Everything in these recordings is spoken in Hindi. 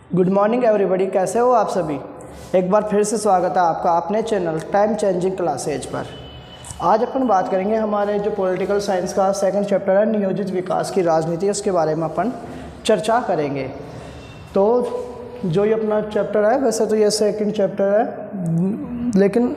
गुड मॉर्निंग एवरीबॉडी, कैसे हो आप सभी। एक बार फिर से स्वागत है आपका अपने चैनल टाइम चेंजिंग क्लासेज पर। आज अपन बात करेंगे हमारे जो पॉलिटिकल साइंस का सेकंड चैप्टर है नियोजित विकास की राजनीति, उसके बारे में अपन चर्चा करेंगे। तो जो ये अपना चैप्टर है, वैसे तो ये सेकंड चैप्टर है, लेकिन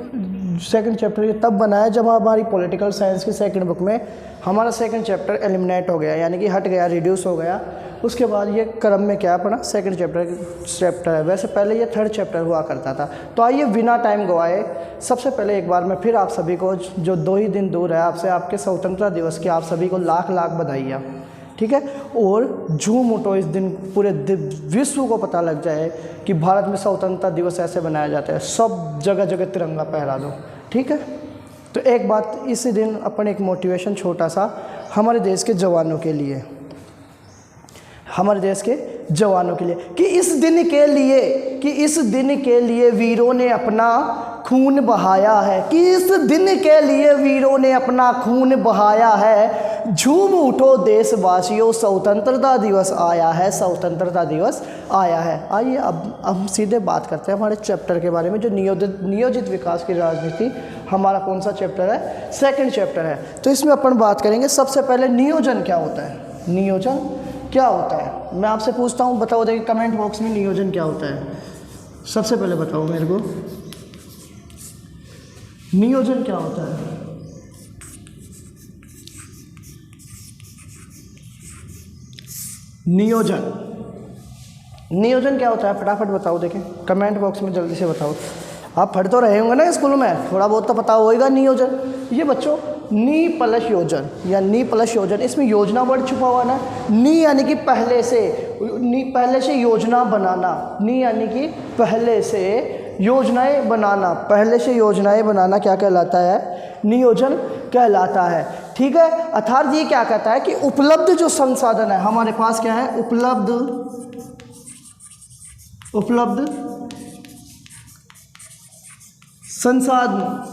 सेकंड चैप्टर ये तब बना है जब हमारी पॉलिटिकल साइंस की सेकंड बुक में हमारा सेकंड चैप्टर एलिमिनेट हो गया, यानी कि हट गया, रिड्यूस हो गया। उसके बाद ये क्रम में क्या अपना सेकंड चैप्टर है। वैसे पहले ये थर्ड चैप्टर हुआ करता था। तो आइए बिना टाइम गवाए सबसे पहले एक बार मैं फिर आप सभी को, जो 2 ही दिन दूर है आपसे, आपके स्वतंत्रता दिवस की आप सभी को लाख लाख बधाइयाँ, ठीक है। और झूम उठो, इस दिन पूरे विश्व को पता लग जाए कि भारत में स्वतंत्रता दिवस ऐसे बनाया जाता है। सब जगह जगह तिरंगा फहरा दो, ठीक है। तो एक बात, इसी दिन अपन एक मोटिवेशन छोटा सा हमारे देश के जवानों के लिए, हमारे देश के जवानों के लिए, कि इस दिन के लिए वीरों ने अपना खून बहाया है, कि इस दिन के लिए वीरों ने अपना खून बहाया है। झूम उठो देशवासियों, स्वतंत्रता दिवस आया है, स्वतंत्रता दिवस आया है। आइए अब हम सीधे बात करते हैं हमारे चैप्टर के बारे में, जो नियोजित विकास की राजनीति। हमारा कौन सा चैप्टर है? सेकंड चैप्टर है। तो इसमें अपन बात करेंगे सबसे पहले नियोजन क्या होता है। नियोजन क्या होता है, मैं आपसे पूछता हूँ, बताओ, देखिए कमेंट बॉक्स में नियोजन क्या होता है। सबसे पहले बताओ मेरे को, नियोजन क्या होता है। नियोजन क्या होता है, फटाफट बताओ, देखें कमेंट बॉक्स में जल्दी से बताओ। आप पढ़ तो रहे होंगे ना स्कूल में, थोड़ा बहुत तो पता होगा नियोजन। ये बच्चों नी प्लस योजन या नी प्लस योजन, इसमें योजना वर्ड छुपा हुआ ना। नी यानी कि पहले से योजना बनाना, नी यानी कि पहले से योजनाएं बनाना, पहले से योजनाएं बनाना क्या कहलाता है? नियोजन कहलाता है, ठीक है। अर्थात ये क्या कहता है कि उपलब्ध जो संसाधन है हमारे पास, क्या है? उपलब्ध संसाधन,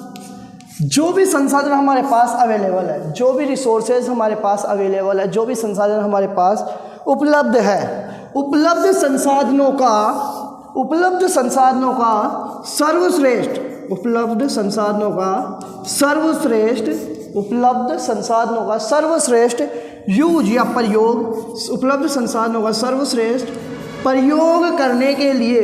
जो भी संसाधन हमारे पास अवेलेबल है, जो भी रिसोर्सेज हमारे पास अवेलेबल है, जो भी संसाधन हमारे पास उपलब्ध है, उपलब्ध संसाधनों का सर्वश्रेष्ठ यूज या प्रयोग, उपलब्ध संसाधनों का सर्वश्रेष्ठ प्रयोग करने के लिए,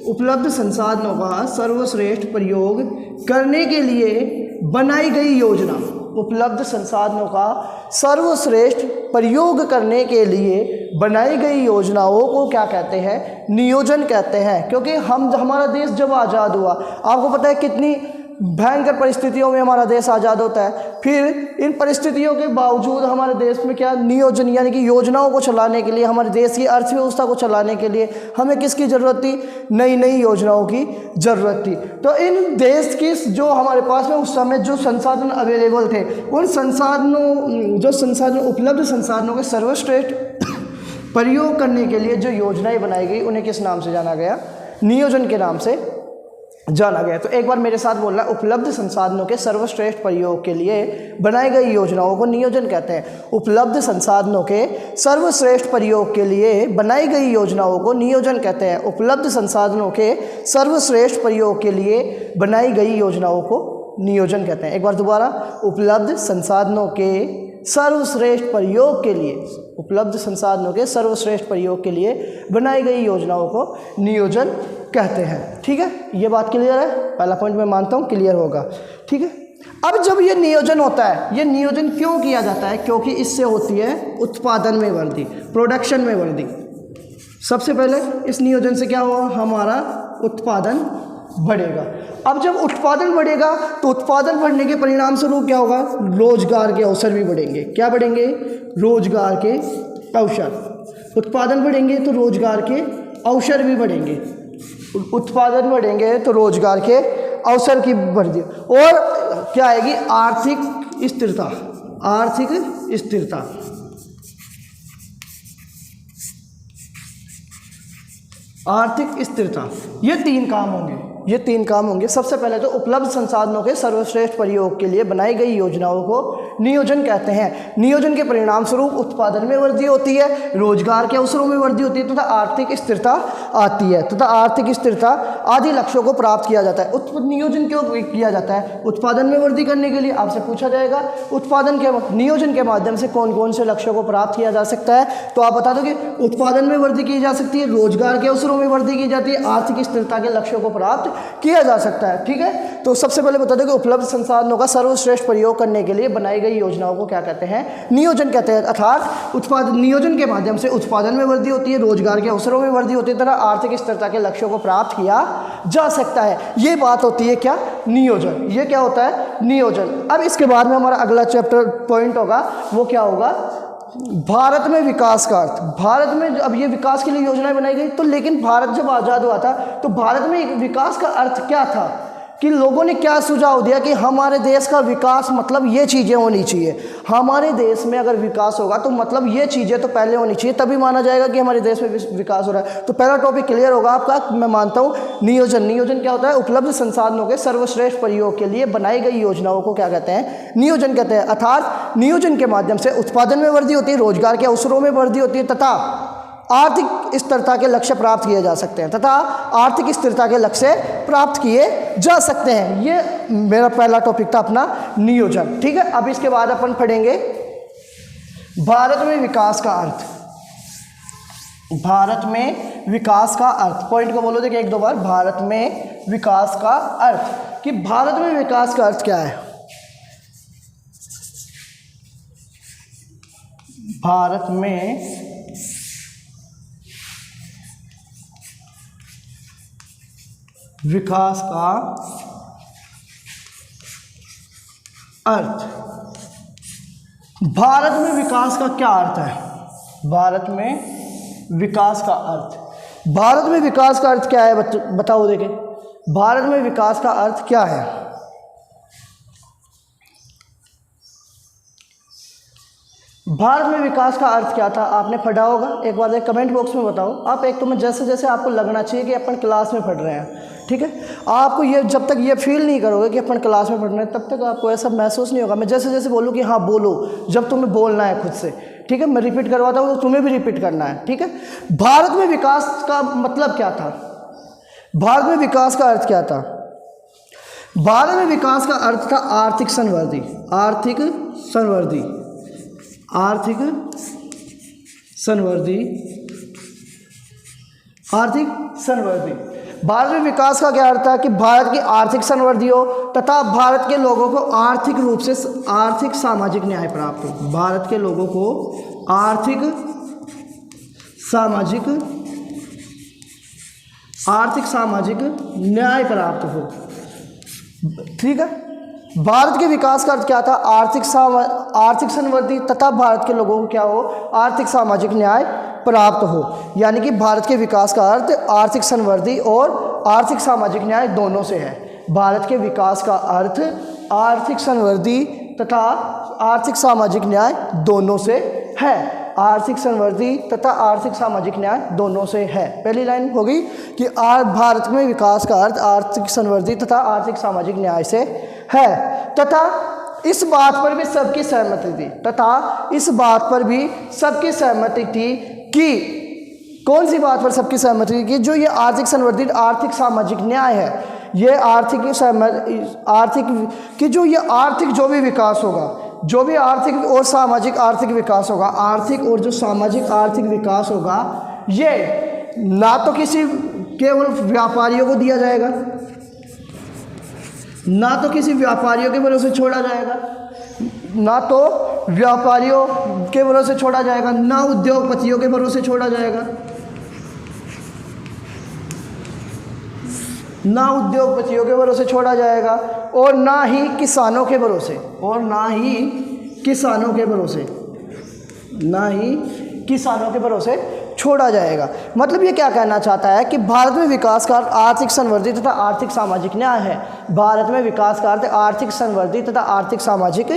उपलब्ध संसाधनों का सर्वश्रेष्ठ प्रयोग करने के लिए बनाई गई योजना, उपलब्ध संसाधनों का सर्वश्रेष्ठ प्रयोग करने के लिए बनाई गई योजनाओं को क्या कहते हैं? नियोजन कहते हैं। क्योंकि हमारा देश जब आज़ाद हुआ, आपको पता है कितनी भयंकर परिस्थितियों में हमारा देश आज़ाद होता है, फिर इन परिस्थितियों के बावजूद हमारे देश में क्या नियोजन यानी कि योजनाओं को चलाने के लिए, हमारे देश की अर्थव्यवस्था को चलाने के लिए हमें किसकी ज़रूरत थी? नई नई योजनाओं की ज़रूरत थी। तो इन देश की जो हमारे पास में उस समय जो संसाधन अवेलेबल थे, उन उपलब्ध संसाधनों के सर्वश्रेष्ठ प्रयोग करने के लिए जो योजनाएं बनाई गई, उन्हें किस नाम से जाना गया? नियोजन के नाम से जाना गया। तो एक बार मेरे साथ बोलना, उपलब्ध संसाधनों के सर्वश्रेष्ठ प्रयोग के लिए बनाई गई योजनाओं को नियोजन कहते हैं। उपलब्ध संसाधनों के सर्वश्रेष्ठ प्रयोग के लिए बनाई गई योजनाओं को नियोजन कहते हैं। उपलब्ध संसाधनों के सर्वश्रेष्ठ प्रयोग के लिए बनाई गई योजनाओं को नियोजन कहते हैं। एक बार दोबारा, उपलब्ध संसाधनों के सर्वश्रेष्ठ प्रयोग के लिए, उपलब्ध संसाधनों के सर्वश्रेष्ठ प्रयोग के लिए बनाई गई योजनाओं को नियोजन कहते हैं, ठीक है। ये बात क्लियर है? पहला पॉइंट मैं मानता हूँ क्लियर होगा, ठीक है। अब जब ये नियोजन होता है, ये नियोजन क्यों किया जाता है? क्योंकि इससे होती है उत्पादन में वृद्धि, प्रोडक्शन में वृद्धि। सबसे पहले इस नियोजन से क्या होगा? हमारा उत्पादन बढ़ेगा। अब जब उत्पादन बढ़ेगा तो उत्पादन बढ़ने के परिणाम स्वरूप क्या होगा? रोजगार के अवसर भी बढ़ेंगे। क्या बढ़ेंगे? रोजगार के अवसर। उत्पादन बढ़ेंगे तो रोजगार के अवसर भी बढ़ेंगे, उत्पादन बढ़ेंगे तो रोजगार के अवसर की वृद्धि, और क्या आएगी? आर्थिक स्थिरता। आर्थिक स्थिरता, आर्थिक स्थिरता, ये 3 काम होंगे। ये 3 काम होंगे। सबसे पहले तो उपलब्ध संसाधनों के सर्वश्रेष्ठ प्रयोग के लिए बनाई गई योजनाओं को नियोजन कहते हैं। नियोजन के परिणाम स्वरूप उत्पादन में वृद्धि होती है, रोजगार के अवसरों में वृद्धि होती है तथा आर्थिक स्थिरता आती है तथा आर्थिक स्थिरता आदि लक्ष्यों को प्राप्त किया जाता है। नियोजन क्यों किया जाता है? उत्पादन में वृद्धि करने के लिए। आपसे पूछा जाएगा उत्पादन के नियोजन के माध्यम से कौन कौन से लक्ष्यों को प्राप्त किया जा सकता है, तो आप बता दो कि उत्पादन में वृद्धि की जा सकती है, रोजगार के अवसरों में वृद्धि की जाती है, आर्थिक स्थिरता के लक्ष्यों को प्राप्त किया जा सकता है। ठीक है, तो सबसे पहले बता दो कि उपलब्ध संसाधनों का सर्वश्रेष्ठ प्रयोग करने के लिए बनाई गई योजनाओं को क्या कहते हैं? नियोजन कहते हैं। अर्थात उत्पादन नियोजन के माध्यम से उत्पादन में वृद्धि होती है, रोजगार के अवसरों में वृद्धि होती है तथा आर्थिक स्थिरता के लक्ष्यों को प्राप्त किया जा सकता है। ये बात होती है क्या? नियोजन। ये क्या होता है? नियोजन। अब इसके बाद में हमारा अगला चैप्टर पॉइंट होगा, वो क्या होगा? भारत में विकास का अर्थ। भारत में अब ये विकास के लिए योजनाएं बनाई गई, तो लेकिन भारत जब आज़ाद हुआ था तो भारत में विकास का अर्थ क्या था कि लोगों ने क्या सुझाव दिया कि हमारे देश का विकास मतलब ये चीज़ें होनी चाहिए। हमारे देश में अगर विकास होगा तो मतलब ये चीज़ें तो पहले होनी चाहिए, तभी माना जाएगा कि हमारे देश में विकास हो रहा है। तो पहला टॉपिक क्लियर होगा आपका, मैं मानता हूँ। नियोजन। नियोजन क्या होता है? उपलब्ध संसाधनों के सर्वश्रेष्ठ प्रयोग के लिए बनाई गई योजनाओं को क्या कहते हैं? नियोजन कहते हैं। अर्थात नियोजन के माध्यम से उत्पादन में वृद्धि होती है, रोजगार के अवसरों में वृद्धि होती है तथा आर्थिक स्थिरता के लक्ष्य प्राप्त किए जा सकते हैं प्राप्त किए जा सकते हैं। ये मेरा पहला टॉपिक था अपना, नियोजन। ठीक है, अब इसके बाद अपन पढ़ेंगे भारत में विकास का अर्थ। भारत में विकास का अर्थ, पॉइंट को बोलो देखिए 1-2 बार। भारत में विकास का अर्थ, कि भारत में विकास का अर्थ क्या है? भारत में विकास का अर्थ। भारत में विकास का क्या अर्थ है? भारत में विकास का अर्थ, भारत में विकास का अर्थ क्या है बताओ देखें। भारत में विकास का अर्थ क्या है? भारत में विकास का अर्थ क्या था? आपने पढ़ा होगा, एक बार कमेंट बॉक्स में बताओ आप। एक तो मैं जैसे जैसे आपको लगना चाहिए कि अपन क्लास में पढ़ रहे हैं, ठीक है। आपको ये जब तक ये फील नहीं करोगे कि अपन क्लास में पढ़ रहे हैं, तब तक आपको ऐसा महसूस नहीं होगा। मैं जैसे जैसे बोलूँ कि हाँ बोलो, जब तुम्हें बोलना है खुद से, ठीक है। मैं रिपीट करवाता हूँ तो तुम्हें भी रिपीट करना है, ठीक है। भारत में विकास का मतलब क्या था? भारत में विकास का अर्थ क्या था? भारत में विकास का अर्थ था आर्थिक संवृद्धि। आर्थिक संवृद्धि, आर्थिक संवृद्धि, आर्थिक संवृद्धि। भारत में विकास का क्या अर्थ है? कि भारत की आर्थिक समृद्धि हो तथा भारत के लोगों को आर्थिक रूप से आर्थिक सामाजिक न्याय प्राप्त हो। भारत के लोगों को आर्थिक सामाजिक न्याय प्राप्त हो, ठीक है। भारत के विकास का अर्थ क्या था? आर्थिक समृद्धि तथा भारत के लोगों को क्या हो? आर्थिक सामाजिक न्याय प्राप्त हो। यानी कि भारत के विकास का अर्थ आर्थिक समृद्धि और आर्थिक सामाजिक न्याय दोनों से है। भारत के विकास का अर्थ आर्थिक समृद्धि तथा आर्थिक सामाजिक न्याय दोनों से है। आर्थिक समृद्धि तथा आर्थिक सामाजिक न्याय दोनों से है। पहली लाइन होगी कि भारत में विकास का अर्थ आर्थिक समृद्धि तथा आर्थिक सामाजिक न्याय से है तथा इस बात पर भी सबकी सहमति थी। तथा इस बात पर भी सबकी सहमति थी कि कौन सी बात पर सबकी सहमति थी? कि जो ये आर्थिक समृद्धि आर्थिक सामाजिक न्याय है, ये आर्थिक कि जो ये आर्थिक जो भी विकास होगा, जो भी आर्थिक और सामाजिक आर्थिक विकास होगा, आर्थिक और जो सामाजिक आर्थिक विकास होगा, ये ना तो किसी केवल व्यापारियों को दिया जाएगा, ना तो किसी व्यापारियों के भरोसे छोड़ा जाएगा, ना तो व्यापारियों के भरोसे छोड़ा जाएगा, ना उद्योगपतियों के भरोसे छोड़ा जाएगा, ना उद्योगपतियों के भरोसे छोड़ा जाएगा और ना ही किसानों के भरोसे, और ना ही किसानों के भरोसे, ना ही किसानों के भरोसे छोड़ा जाएगा। मतलब ये क्या कहना चाहता है कि भारत में विकास का अर्थ आर्थिक समृद्धि तथा आर्थिक सामाजिक न्याय है। भारत में विकास का अर्थ आर्थिक समृद्धि तथा आर्थिक सामाजिक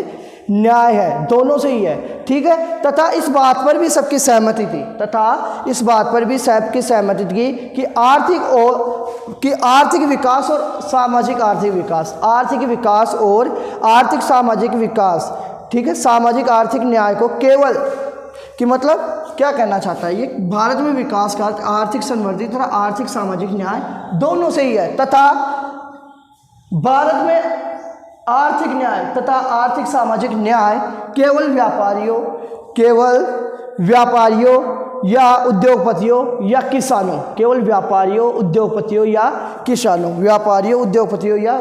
न्याय है, दोनों से ही है, ठीक है। तथा इस बात पर भी सबकी सहमति थी, तथा इस बात पर भी सबकी सहमति थी कि आर्थिक और कि आर्थिक विकास और सामाजिक आर्थिक विकास, आर्थिक विकास और आर्थिक सामाजिक विकास, ठीक है, सामाजिक आर्थिक न्याय को केवल, कि मतलब क्या कहना चाहता है ये, भारत में विकास का अर्थ आर्थिक समृद्धि तथा आर्थिक सामाजिक न्याय दोनों से ही है, तथा भारत में आर्थिक न्याय तथा आर्थिक सामाजिक न्याय केवल व्यापारियों या उद्योगपतियों या किसानों, केवल व्यापारियों, उद्योगपतियों या किसानों, व्यापारियों, उद्योगपतियों या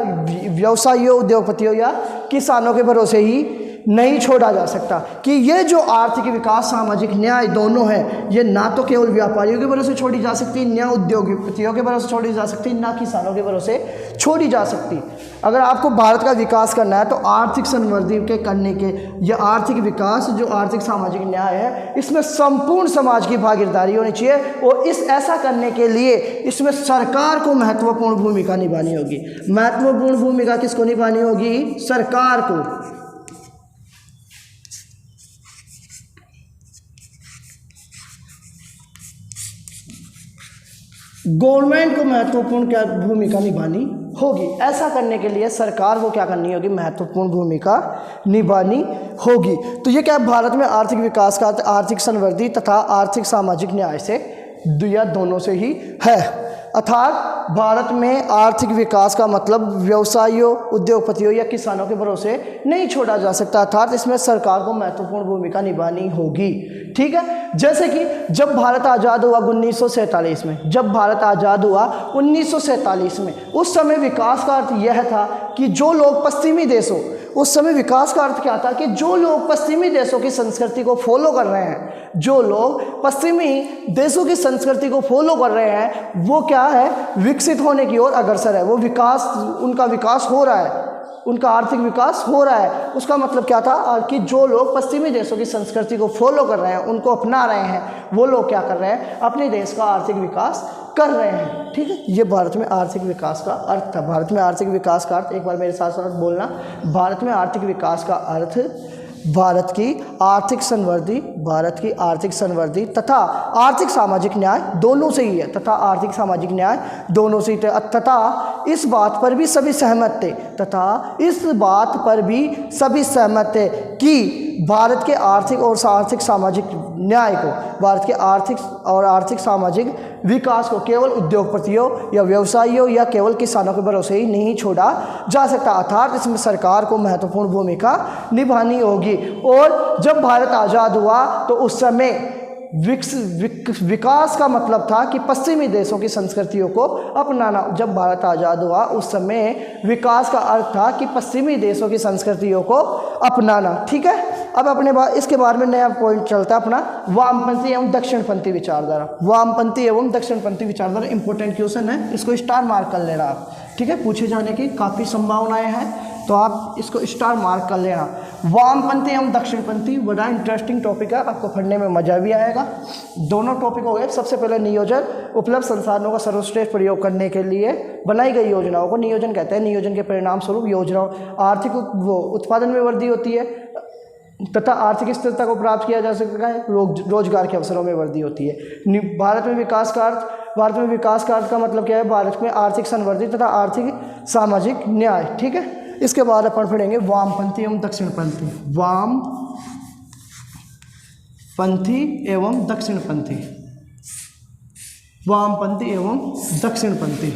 व्यवसायियों, उद्योगपतियों या किसानों के भरोसे ही नहीं छोड़ा जा सकता। कि ये जो आर्थिक विकास, सामाजिक न्याय दोनों हैं, ये ना तो केवल व्यापारियों के भरोसे छोड़ी जा सकती, ना उद्योगपतियों के भरोसे छोड़ी जा सकती, ना किसानों के भरोसे छोड़ी जा सकती। अगर आपको भारत का विकास करना है तो आर्थिक समृद्धि के करने के, यह आर्थिक विकास जो आर्थिक सामाजिक न्याय है, इसमें संपूर्ण समाज की भागीदारी होनी चाहिए, और ऐसा करने के लिए इसमें सरकार को महत्वपूर्ण भूमिका निभानी होगी। महत्वपूर्ण भूमिका किसको निभानी होगी? सरकार को। गवर्नमेंट को महत्वपूर्ण क्या भूमिका निभानी होगी। ऐसा करने के लिए सरकार को क्या करनी होगी? महत्वपूर्ण भूमिका निभानी होगी। तो ये क्या, भारत में आर्थिक विकास का आर्थिक समृद्धि तथा आर्थिक सामाजिक न्याय से या दोनों से ही है। अर्थात भारत में आर्थिक विकास का मतलब व्यवसायियों, उद्योगपतियों या किसानों के भरोसे नहीं छोड़ा जा सकता, अर्थात इसमें सरकार को महत्वपूर्ण भूमिका निभानी होगी। ठीक है, जैसे कि जब भारत आज़ाद हुआ 1947 में, जब भारत आज़ाद हुआ 1947 में, उस समय विकास का अर्थ यह था कि जो लोग पश्चिमी देशों, उस समय विकास का अर्थ क्या था कि जो लोग पश्चिमी देशों की संस्कृति को फॉलो कर रहे हैं, जो लोग पश्चिमी देशों की संस्कृति को फॉलो कर रहे हैं, वो क्या है? विकसित होने की ओर अग्रसर है। वो विकास, उनका विकास हो रहा है, उनका आर्थिक विकास हो रहा है। उसका मतलब क्या था कि जो लोग पश्चिमी देशों की संस्कृति को फॉलो कर रहे हैं, उनको अपना रहे हैं, वो लोग क्या कर रहे हैं? अपने देश का आर्थिक विकास कर रहे हैं। ठीक है, ये भारत में आर्थिक विकास का अर्थ था। भारत में आर्थिक विकास का अर्थ, एक बार मेरे साथ साथ बोलना, भारत में आर्थिक विकास का अर्थ भारत की आर्थिक समृद्धि, भारत की आर्थिक समृद्धि तथा आर्थिक सामाजिक न्याय दोनों से ही है, तथा आर्थिक सामाजिक न्याय दोनों से ही थे, तथा इस बात पर भी सभी सहमत थे, तथा इस बात पर भी सभी सहमत थे कि भारत के आर्थिक और आर्थिक सामाजिक न्याय को, भारत के आर्थिक और आर्थिक सामाजिक विकास को केवल उद्योगपतियों या व्यवसायियों या केवल किसानों के भरोसे ही नहीं छोड़ा जा सकता, अर्थात इसमें सरकार को महत्वपूर्ण भूमिका निभानी होगी। और जब भारत आज़ाद हुआ तो उस समय विकास का मतलब था कि पश्चिमी देशों की संस्कृतियों को अपनाना। जब भारत आज़ाद हुआ उस समय विकास का अर्थ था कि पश्चिमी देशों की संस्कृतियों को अपनाना। ठीक है, अब अपने इसके बारे में नया पॉइंट चलता है अपना, वामपंथी एवं दक्षिणपंथी विचारधारा। वामपंथी एवं दक्षिणपंथी विचारधारा इंपॉर्टेंट क्वेश्चन है, इसको स्टार मार्क कर लेना आप। ठीक है, पूछे जाने की काफ़ी संभावनाएं हैं, तो आप इसको स्टार मार्क कर लेना। वामपंथी एवं दक्षिणपंथी बड़ा इंटरेस्टिंग टॉपिक है, आपको पढ़ने में मजा भी आएगा। दोनों टॉपिक हो गए। सबसे पहले नियोजन, उपलब्ध संसाधनों का सर्वश्रेष्ठ प्रयोग करने के लिए बनाई गई योजनाओं को नियोजन कहते हैं। नियोजन के परिणाम स्वरूप योजनाओं आर्थिक उत्पादन में वृद्धि होती है तथा आर्थिक स्थिरता को प्राप्त किया जा सकता है, रोजगार के अवसरों में वृद्धि होती है। भारत में विकास का अर्थ का मतलब क्या है? भारत में आर्थिक समृद्धि तथा आर्थिक सामाजिक न्याय। ठीक है, इसके बाद अपन पढ़ेंगे वामपंथी एवं दक्षिणपंथी। वामपंथी एवं दक्षिणपंथी, वामपंथी एवं दक्षिणपंथी।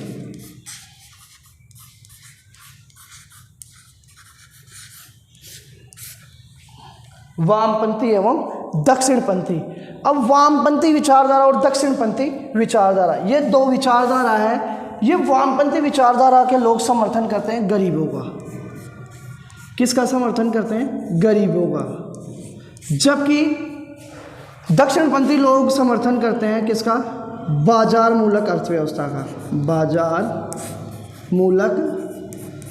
वामपंथी एवं दक्षिणपंथी। अब वामपंथी विचारधारा और दक्षिणपंथी विचारधारा, ये दो विचारधारा है। ये वामपंथी विचारधारा के लोग समर्थन करते हैं गरीबों का। किसका समर्थन करते हैं? गरीबों का। जबकि दक्षिणपंथी लोग समर्थन करते हैं किसका? बाजार मूलक अर्थव्यवस्था का। बाजार मूलक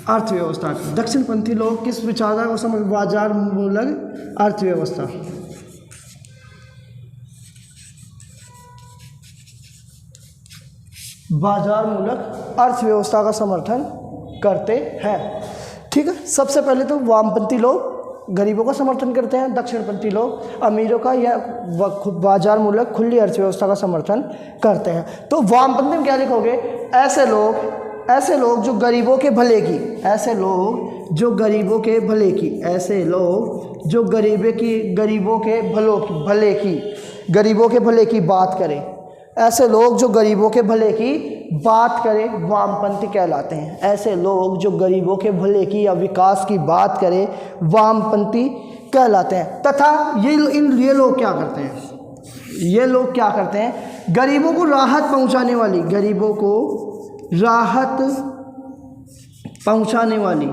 अर्थव्यवस्था। दक्षिणपंथी लोग किस विचारधारा को समझ? बाजार मूलक अर्थव्यवस्था। बाजार मूलक अर्थव्यवस्था का समर्थन करते हैं। ठीक है, सबसे पहले तो वामपंथी लोग गरीबों का समर्थन करते हैं, दक्षिणपंथी लोग अमीरों का या बाजार मूलक खुली अर्थव्यवस्था का समर्थन करते हैं। तो वामपंथी में क्या लिखोगे, ऐसे लोग जो गरीबों के भले की, ऐसे लोग जो गरीबों के भले की, ऐसे लोग जो गरीबों के भले की बात करें, ऐसे लोग जो गरीबों के भले की बात करें वामपंथी कहलाते हैं। ऐसे लोग जो गरीबों के भले की या विकास की बात करें वामपंथी कहलाते हैं। तथा ये लोग क्या करते हैं, ये लोग क्या करते हैं, गरीबों को राहत पहुंचाने वाली, गरीबों को राहत पहुंचाने वाली,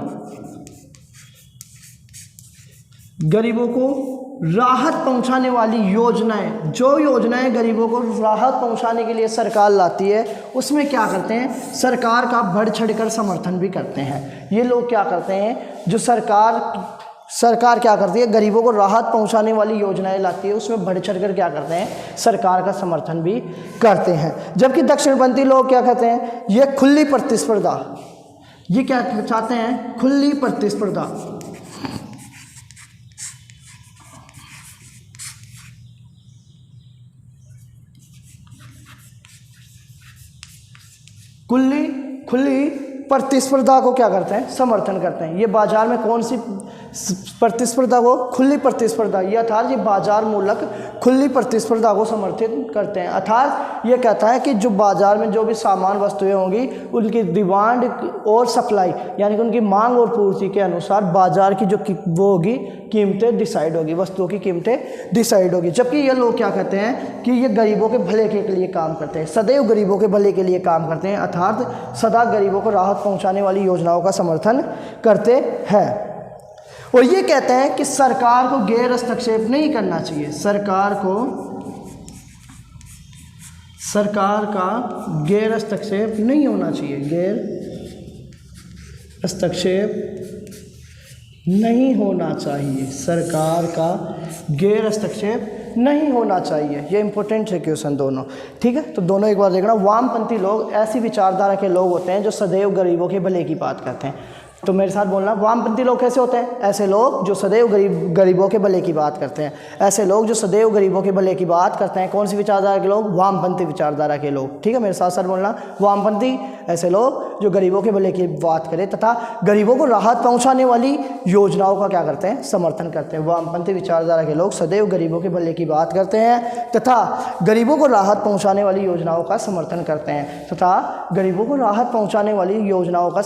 गरीबों को राहत पहुंचाने वाली योजनाएं, जो योजनाएं गरीबों को राहत पहुंचाने के लिए सरकार लाती है उसमें क्या करते हैं, सरकार का बढ़ चढ़कर समर्थन भी करते हैं। ये लोग क्या करते हैं, जो सरकार क्या करती है, गरीबों को राहत पहुंचाने वाली योजनाएं लाती है उसमें बढ़ चढ़कर क्या करते हैं, सरकार का समर्थन भी करते हैं। जबकि दक्षिणपंथी लोग क्या कहते हैं, ये खुली प्रतिस्पर्धा, ये क्या चाहते हैं, खुली प्रतिस्पर्धा, खुली प्रतिस्पर्धा को क्या करते हैं, समर्थन करते हैं। ये बाजार में कौन सी प्रतिस्पर्धा को, खुली प्रतिस्पर्धा, ये अर्थात ये बाजार मूलक खुली प्रतिस्पर्धा को समर्थित करते हैं। अर्थात ये कहता है कि जो बाजार में जो भी सामान वस्तुएं होंगी उनकी डिमांड और सप्लाई यानी कि उनकी मांग और पूर्ति के अनुसार बाजार की जो वो होगी कीमतें डिसाइड होगी, वस्तुओं की कीमतें डिसाइड होगी। जबकि ये लोग क्या कहते हैं कि ये गरीबों के भले के लिए काम करते हैं, सदैव गरीबों के भले के लिए काम करते हैं, अर्थात सदा गरीबों को राहत पहुंचाने वाली योजनाओं का समर्थन करते हैं। और ये कहते हैं कि सरकार को गैर हस्तक्षेप नहीं करना चाहिए, सरकार का गैर हस्तक्षेप नहीं होना चाहिए, गैर हस्तक्षेप नहीं होना चाहिए, सरकार का गैर हस्तक्षेप नहीं होना चाहिए। ये इंपॉर्टेंट है क्वेश्चन दोनों, ठीक है। तो दोनों एक बार देखना। वामपंथी लोग ऐसी विचारधारा के लोग होते हैं जो सदैव गरीबों के भले की बात करते हैं। तो मेरे साथ बोलना, वामपंथी लोग कैसे होते हैं, ऐसे लोग जो सदैव गरीबों के भले की बात करते हैं, ऐसे लोग जो सदैव गरीबों के भले की बात करते हैं। कौन सी विचारधारा के लोग, वामपंथी विचारधारा के लोग, ठीक है। मेरे साथ बोलना, वामपंथी ऐसे लोग जो गरीबों के भले की बात करें तथा गरीबों को राहत पहुंचाने वाली योजनाओं का क्या करते हैं, समर्थन करते हैं। वामपंथी विचारधारा के लोग सदैव गरीबों के भले की बात करते हैं तथा गरीबों को राहत पहुंचाने वाली योजनाओं का समर्थन करते हैं तथा गरीबों को राहत पहुंचाने वाली योजनाओं का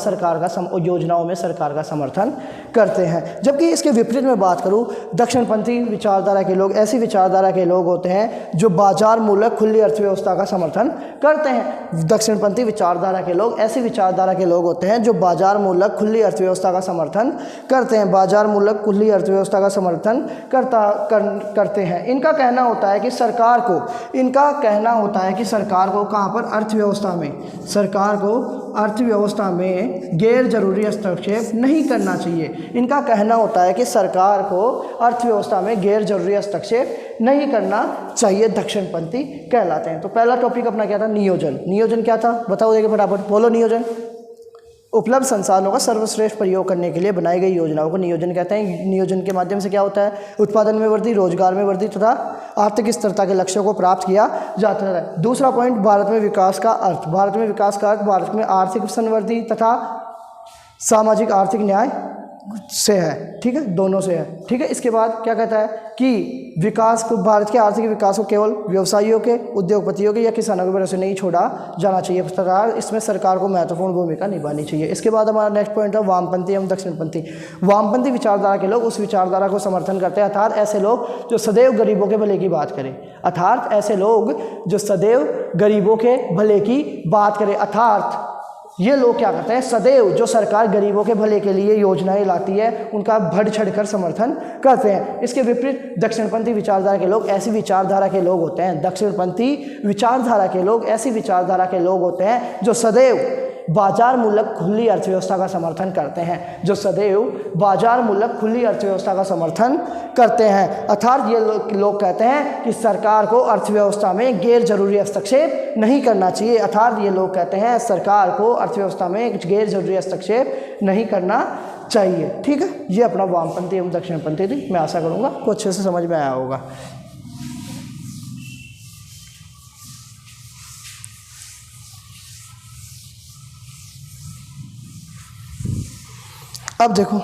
योजनाओं में सरकार का समर्थन करते हैं। जबकि इसके विपरीत में बात करूं, दक्षिणपंथी विचारधारा के लोग ऐसी विचारधारा के लोग होते हैं जो बाजार मूलक खुली अर्थव्यवस्था का समर्थन करते हैं। दक्षिणपंथी विचारधारा के लोग ऐसी विचारधारा के लोग होते हैं जो बाजार मूलक खुली अर्थव्यवस्था का समर्थन करते हैं, बाजार मूलक खुली अर्थव्यवस्था का समर्थन करते हैं। इनका कहना होता है कि सरकार को कहाँ पर, अर्थव्यवस्था में, सरकार को अर्थव्यवस्था में गैर जरूरी हस्तक्षेप नहीं करना चाहिए। इनका कहना होता है कि सरकार को अर्थव्यवस्था में गैर जरूरी हस्तक्षेप नहीं करना चाहिए, दक्षिणपंथी कहलाते हैं। तो पहला टॉपिक अपना क्या था, नियोजन। नियोजन क्या था बताओ, देखिए फटाफट बोलो। नियोजन उपलब्ध संसाधनों का सर्वश्रेष्ठ प्रयोग करने के लिए बनाई गई योजनाओं को नियोजन कहते हैं। नियोजन के माध्यम से क्या होता है, उत्पादन में वृद्धि, रोजगार में वृद्धि तथा आर्थिक स्थिरता के लक्ष्यों को प्राप्त किया जाता है। दूसरा पॉइंट, भारत में विकास का अर्थ। भारत में विकास का अर्थ भारत में आर्थिक समृद्धि तथा सामाजिक आर्थिक न्याय से है, ठीक है, दोनों से है, ठीक है। इसके बाद क्या कहता है कि विकास को, भारत के आर्थिक विकास को केवल व्यवसायियों के, उद्योगपतियों के या किसानों के भरोसे नहीं छोड़ा जाना चाहिए, इसमें सरकार को महत्वपूर्ण भूमिका निभानी चाहिए। इसके बाद हमारा नेक्स्ट पॉइंट है वामपंथी एवं दक्षिणपंथी। वामपंथी विचारधारा के लोग उस विचारधारा को समर्थन करते हैं, अर्थात ऐसे लोग जो सदैव गरीबों के भले की बात करें, अर्थात ऐसे लोग जो सदैव गरीबों के भले की बात करें, अर्थात ये लोग क्या करते हैं, सदैव जो सरकार गरीबों के भले के लिए योजनाएं लाती है उनका बढ़ चढ़कर समर्थन करते हैं। इसके विपरीत दक्षिणपंथी विचारधारा के लोग ऐसी विचारधारा के लोग होते हैं, दक्षिणपंथी विचारधारा के लोग ऐसी विचारधारा के लोग होते हैं जो सदैव बाजार मूलक खुली अर्थव्यवस्था का समर्थन करते हैं, जो सदैव बाजार मूलक खुली अर्थव्यवस्था का समर्थन करते हैं। अर्थात ये लोग कहते हैं कि सरकार को अर्थव्यवस्था में गैर जरूरी हस्तक्षेप नहीं करना चाहिए, अर्थात ये लोग कहते हैं सरकार को अर्थव्यवस्था में गैर जरूरी हस्तक्षेप नहीं करना चाहिए। ठीक है, ये अपना वामपंथी एवं दक्षिणपंथी थी। मैं आशा करूँगा को अच्छे से समझ में आया होगा। अब देखो,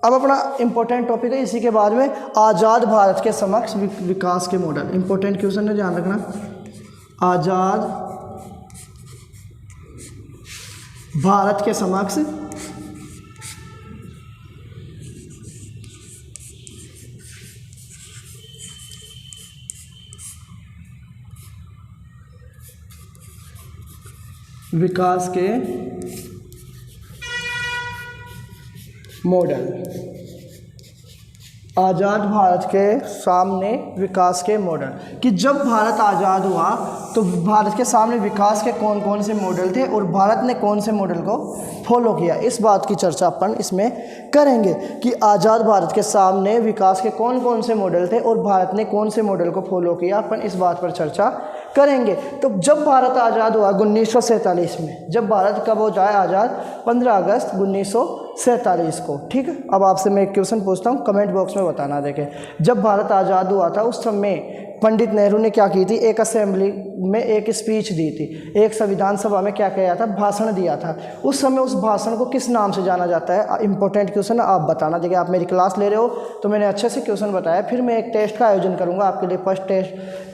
अब अपना इंपॉर्टेंट टॉपिक है इसी के बाद में आज़ाद भारत के समक्ष विकास के मॉडल। इंपॉर्टेंट क्वेश्चन है, ध्यान रखना। आज़ाद भारत के समक्ष विकास के मॉडल। आज़ाद भारत के सामने विकास के मॉडल, कि जब भारत आज़ाद हुआ तो भारत के सामने विकास के कौन कौन से मॉडल थे और भारत ने कौन से मॉडल को फॉलो किया, इस बात की चर्चा अपन इसमें करेंगे कि आज़ाद भारत के सामने विकास के कौन कौन से मॉडल थे और भारत ने कौन से मॉडल को फॉलो किया, अपन इस बात पर चर्चा करेंगे। तो जब भारत आज़ाद हुआ 1947 में, जब भारत कब हो जाए आज़ाद, 15 अगस्त 1947 को। ठीक है, अब आपसे मैं एक क्वेश्चन पूछता हूँ, कमेंट बॉक्स में बताना। देखें, जब भारत आज़ाद हुआ था उस समय पंडित नेहरू ने क्या की थी, एक असेंबली में एक स्पीच दी थी, एक संविधान सभा में क्या किया था, भाषण दिया था। उस समय उस भाषण को किस नाम से जाना जाता है? इंपॉर्टेंट क्वेश्चन आप बताना। देखिए, आप मेरी क्लास ले रहे हो तो मैंने अच्छे से क्वेश्चन बताया, फिर मैं एक टेस्ट का आयोजन करूंगा आपके लिए,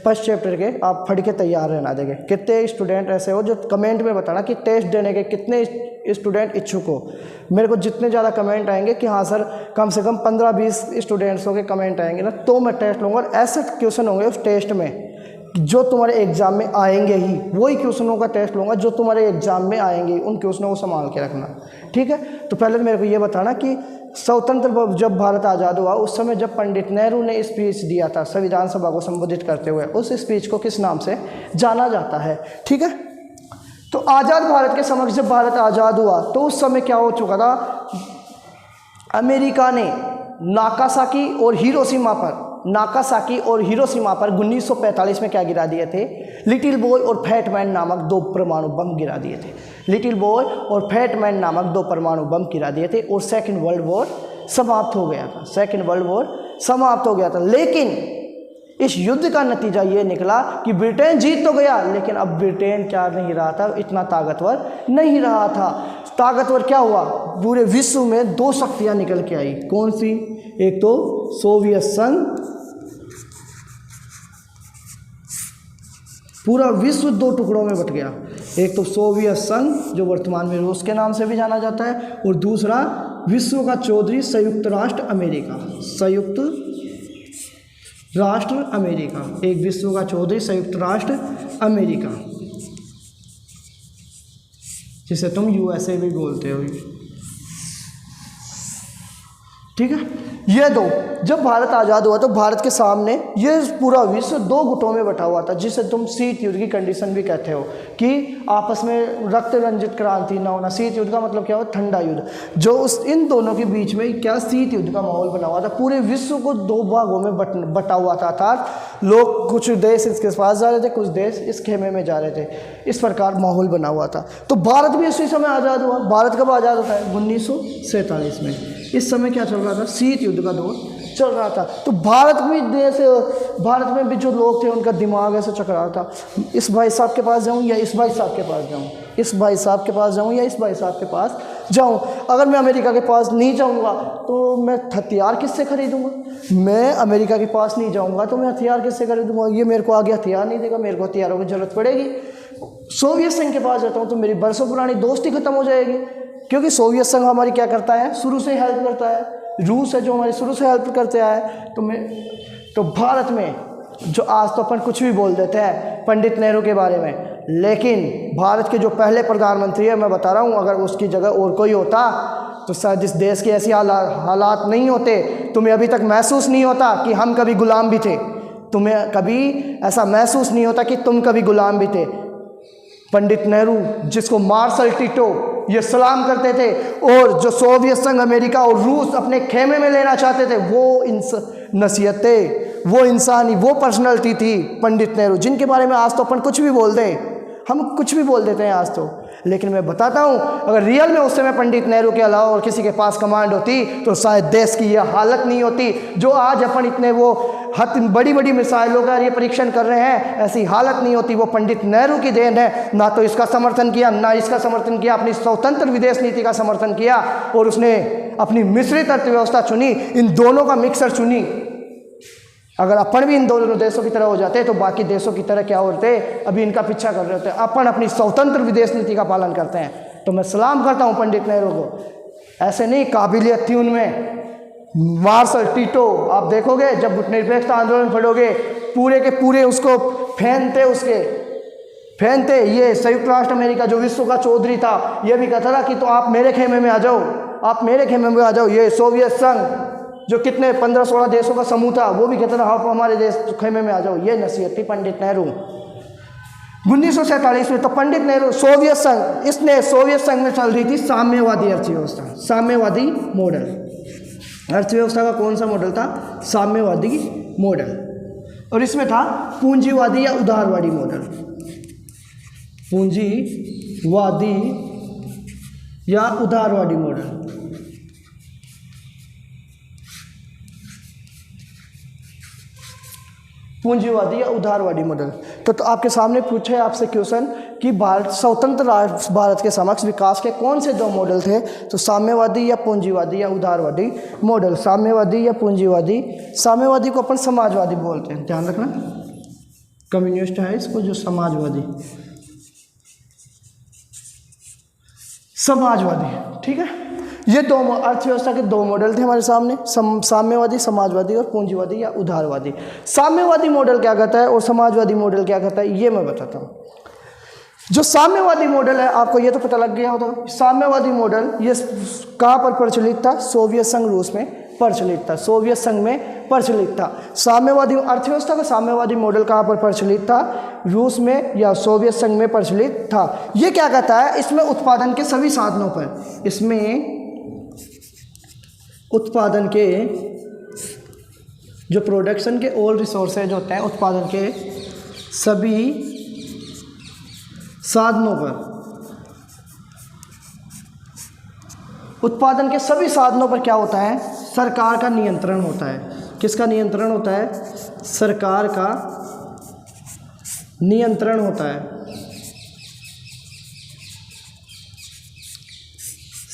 फर्स्ट चैप्टर के। आप पढ़ के तैयार रहना। देखें, कितने स्टूडेंट ऐसे हो जो कमेंट में बताना कि टेस्ट देने के कितने स्टूडेंट इच्छुक हो। मेरे को जितने ज़्यादा कमेंट आएंगे कि हाँ सर कम से कम 15-20 स्टूडेंट्सों के कमेंट आएंगे ना, तो मैं टेस्ट लूँगा। और ऐसे क्वेश्चन होंगे उस टेस्ट में जो तुम्हारे एग्जाम में आएंगे ही, वही क्वेश्चनों का टेस्ट लूँगा जो तुम्हारे एग्जाम में आएंगे, उन क्वेश्चनों को संभाल के रखना। ठीक है, तो पहले मेरे को ये बताना कि स्वतंत्र जब भारत आज़ाद हुआ उस समय जब पंडित नेहरू ने स्पीच दिया था संविधान सभा को संबोधित करते हुए, उस स्पीच को किस नाम से जाना जाता है? ठीक है, तो आज़ाद भारत के समक्ष जब भारत आज़ाद हुआ तो उस समय क्या हो चुका था, अमेरिका ने नागासाकी और हिरोशिमा पर 1945 में क्या गिरा दिए थे, लिटिल बॉय और फैट मैन नामक 2 परमाणु बम गिरा दिए थे। लिटिल बॉय और फैट मैन नामक 2 परमाणु बम गिरा दिए थे और सेकेंड वर्ल्ड वॉर समाप्त हो गया था। सेकेंड वर्ल्ड वॉर समाप्त हो गया था। लेकिन इस युद्ध का नतीजा ये निकला कि ब्रिटेन जीत तो गया, लेकिन अब ब्रिटेन क्या नहीं रहा था, इतना ताकतवर नहीं रहा था। ताकतवर क्या हुआ, पूरे विश्व में 2 शक्तियां निकल के आई। कौन सी? एक तो सोवियत संघ, पूरा विश्व 2 टुकड़ों में बट गया। एक तो सोवियत संघ जो वर्तमान में रूस के नाम से भी जाना जाता है, और दूसरा विश्व का चौधरी संयुक्त राष्ट्र अमेरिका। संयुक्त राष्ट्र अमेरिका, एक विश्व का चौधरी संयुक्त राष्ट्र अमेरिका, जिसे तुम यूएसए भी बोलते हो। ठीक है, ये 2 जब भारत आज़ाद हुआ तो भारत के सामने ये पूरा विश्व 2 गुटों में बटा हुआ था, जिसे तुम शीत युद्ध की कंडीशन भी कहते हो कि आपस में रक्त रंजित क्रांति ना होना। शीत युद्ध का मतलब क्या हुआ, ठंडा युद्ध, जो इन दोनों के बीच में क्या शीत युद्ध का माहौल बना हुआ था। पूरे विश्व को 2 भागों में बटा हुआ था, अर्थात लोग, कुछ देश इसके पास जा रहे थे, कुछ देश इस खेमे में जा रहे थे। इस प्रकार माहौल बना हुआ था। तो भारत भी इसी समय आज़ाद हुआ। भारत कब आज़ाद होता है? 1947 में। इस समय क्या चल रहा था, शीत युद्ध का दौर चल रहा था। तो भारत में भी जो लोग थे उनका दिमाग ऐसे चक रहा था, इस भाई साहब के पास जाऊं या इस भाई साहब के पास जाऊं, इस भाई साहब के पास जाऊं या इस भाई साहब के पास जाऊं। अगर मैं अमेरिका के पास नहीं जाऊंगा तो मैं हथियार किससे खरीदूंगा? मैं अमेरिका के पास नहीं जाऊंगा तो मैं हथियार किससे खरीदूंगा? ये मेरे को आगे हथियार नहीं देगा, मेरे को हथियारों की जरूरत पड़ेगी। सोवियत संघ के पास जाता हूँ तो मेरी बरसों पुरानी दोस्ती खत्म हो जाएगी, क्योंकि सोवियत संघ हमारी क्या करता है, शुरू से हेल्प करता है। रूस है जो हमारी शुरू से हेल्प करते आया है। तो भारत में जो आज तो अपन कुछ भी बोल देते हैं पंडित नेहरू के बारे में, लेकिन भारत के जो पहले प्रधानमंत्री है, मैं बता रहा हूँ, अगर उसकी जगह और कोई होता तो शायद इस देश के ऐसी हालात नहीं होते। तुम्हें अभी तक महसूस नहीं होता कि हम कभी गुलाम भी थे, तुम्हें कभी ऐसा महसूस नहीं होता कि तुम कभी गुलाम भी थे। पंडित नेहरू, जिसको मार्शल टिटो ये सलाम करते थे, और जो सोवियत संघ, अमेरिका और रूस अपने खेमे में लेना चाहते थे, वो नसीहतें, वो इंसानी, वो पर्सनैलिटी थी पंडित नेहरू, जिनके बारे में आज तो अपन कुछ भी बोल दें, हम कुछ भी बोल देते हैं आज तो, लेकिन मैं बताता हूँ अगर रियल में उस समय पंडित नेहरू के अलावा और किसी के पास कमांड होती तो शायद देश की यह हालत नहीं होती जो आज अपन इतने वो बड़ी बड़ी मिसाइलों का ये परीक्षण कर रहे हैं, ऐसी हालत नहीं होती। वो पंडित नेहरू की देन है। ना तो इसका समर्थन किया ना इसका समर्थन किया, अपनी स्वतंत्र विदेश नीति का समर्थन किया और उसने अपनी मिश्रित अर्थव्यवस्था चुनी, इन दोनों का मिक्सर चुनी। अगर अपन भी इन दोनों देशों की तरह हो जाते तो बाकी देशों की तरह क्या होते, अभी इनका पीछा कर रहे होते। अपन अपनी स्वतंत्र विदेश नीति का पालन करते हैं, तो मैं सलाम करता हूं पंडित नेहरू को। ऐसे नहीं, काबिलियत थी उनमें। मार्शल टीटो आप देखोगे, जब निरपेक्षता आंदोलन पढ़ोगे, पूरे के पूरे उसको फैनते। ये संयुक्त राष्ट्र अमेरिका जो विश्व का चौधरी था, ये भी कहता था कि तो आप मेरे खेमे में आ जाओ, आप मेरे खेमे में आ जाओ। ये सोवियत संघ जो कितने 15-16 देशों का समूह था, वो भी कहता था आप हमारे देश खेमे में आ जाओ। ये नसीहत थी पंडित नेहरू। 1947 में तो पंडित नेहरू सोवियत संघ, इसने सोवियत संघ में चल रही थी साम्यवादी अर्थव्यवस्था, साम्यवादी मॉडल। अर्थव्यवस्था का कौन सा मॉडल था? साम्यवादी मॉडल। और इसमें था पूंजीवादी या उदारवादी मॉडल, पूंजीवादी या उदारवादी मॉडल। पूंजीवादी या उदारवादी मॉडल। तो आपके सामने पूछा है आपसे क्वेश्चन कि भारत स्वतंत्र राष्ट्र भारत के समक्ष विकास के कौन से दो मॉडल थे? तो साम्यवादी या पूंजीवादी या उदारवादी मॉडल। साम्यवादी या पूंजीवादी, साम्यवादी को अपन समाजवादी बोलते हैं, ध्यान रखना। कम्युनिस्ट है इसको जो समाजवादी, समाजवादी, ठीक है। ये दो अर्थव्यवस्था के दो मॉडल थे हमारे सामने, साम्यवादी समाजवादी और पूंजीवादी या उदारवादी। साम्यवादी मॉडल क्या कहता है और समाजवादी मॉडल क्या कहता है, ये मैं बताता हूँ। जो साम्यवादी मॉडल है, आपको ये तो पता लग गया होगा। साम्यवादी मॉडल ये कहाँ पर प्रचलित था? सोवियत संघ रूस में प्रचलित था, सोवियत संघ में प्रचलित था। साम्यवादी अर्थव्यवस्था का साम्यवादी मॉडल कहाँ पर प्रचलित था? रूस में या सोवियत संघ में प्रचलित था। ये क्या कहता है? इसमें उत्पादन के सभी साधनों पर, इसमें उत्पादन के जो प्रोडक्शन के ऑल रिसोर्सेज होते हैं, उत्पादन के सभी साधनों पर, उत्पादन के सभी साधनों पर क्या होता है? सरकार का नियंत्रण होता है। किसका नियंत्रण होता है? सरकार का नियंत्रण होता है।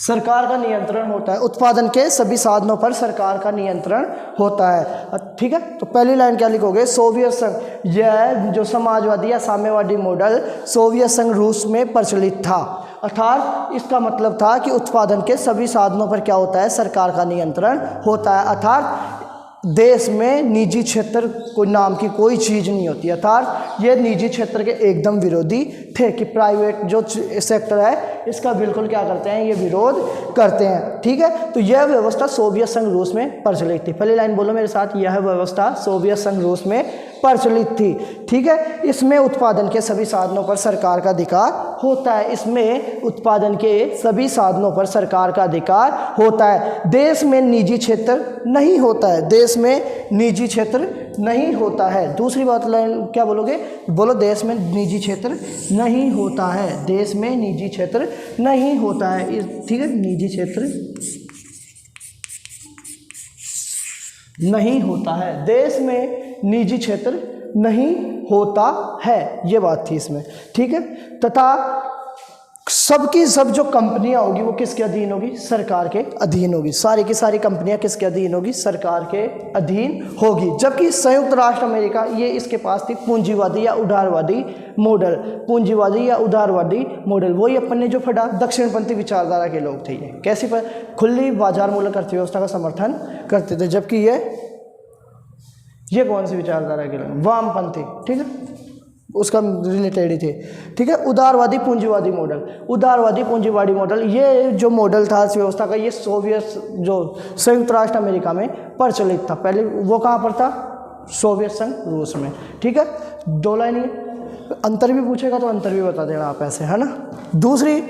सरकार का नियंत्रण होता है। उत्पादन के सभी साधनों पर सरकार का नियंत्रण होता है, ठीक है। तो पहली लाइन क्या लिखोगे? सोवियत संघ, यह जो समाजवादी या साम्यवादी मॉडल सोवियत संघ रूस में प्रचलित था। अर्थात इसका मतलब था कि उत्पादन के सभी साधनों पर क्या होता है? सरकार का नियंत्रण होता है। अर्थात देश में निजी क्षेत्र को नाम की कोई चीज़ नहीं होती। अर्थात ये निजी क्षेत्र के एकदम विरोधी थे कि प्राइवेट जो सेक्टर है इसका बिल्कुल क्या करते हैं? ये विरोध करते हैं, ठीक है। तो यह व्यवस्था सोवियत संघ रूस में प्रचलित थी। पहली लाइन बोलो मेरे साथ, यह व्यवस्था सोवियत संघ रूस में प्रचलित थी, ठीक है। इसमें उत्पादन के सभी साधनों पर सरकार का अधिकार होता है। इसमें उत्पादन के सभी साधनों पर सरकार का अधिकार होता है। देश में निजी क्षेत्र नहीं होता है, देश में निजी क्षेत्र नहीं होता है। दूसरी बात लाइन क्या बोलोगे? बोलो देश में निजी क्षेत्र नहीं होता है, देश में निजी क्षेत्र नहीं होता है, ठीक है। निजी क्षेत्र नहीं होता है, देश में निजी क्षेत्र नहीं होता है, ये बात थी इसमें, ठीक है। तथा सबकी सब जो कंपनियां होगी वो किसके अधीन होगी? सरकार के अधीन होगी। सारी की सारी कंपनियां किसके अधीन होगी? सरकार के अधीन होगी। जबकि संयुक्त राष्ट्र अमेरिका ये इसके पास थी पूंजीवादी या उदारवादी मॉडल। पूंजीवादी या उदारवादी मॉडल वही अपन ने जो पढ़ा, दक्षिणपंथी विचारधारा के लोग थे। ये कैसी पर खुली बाजार मूलक अर्थव्यवस्था का समर्थन करते थे, जबकि ये कौन सी विचारधारा के लोग? वामपंथी, ठीक है, उसका रिलेटेड ही थे, ठीक है। उदारवादी पूंजीवादी मॉडल, उदारवादी पूंजीवादी मॉडल ये जो मॉडल था अर्थव्यवस्था का, ये सोवियत जो संयुक्त राष्ट्र अमेरिका में प्रचलित था। पहले वो कहाँ पर था? सोवियत संघ रूस में, ठीक है। दो लाइन अंतर भी पूछेगा तो अंतर भी बता देना आप ऐसे, है ना। दूसरी,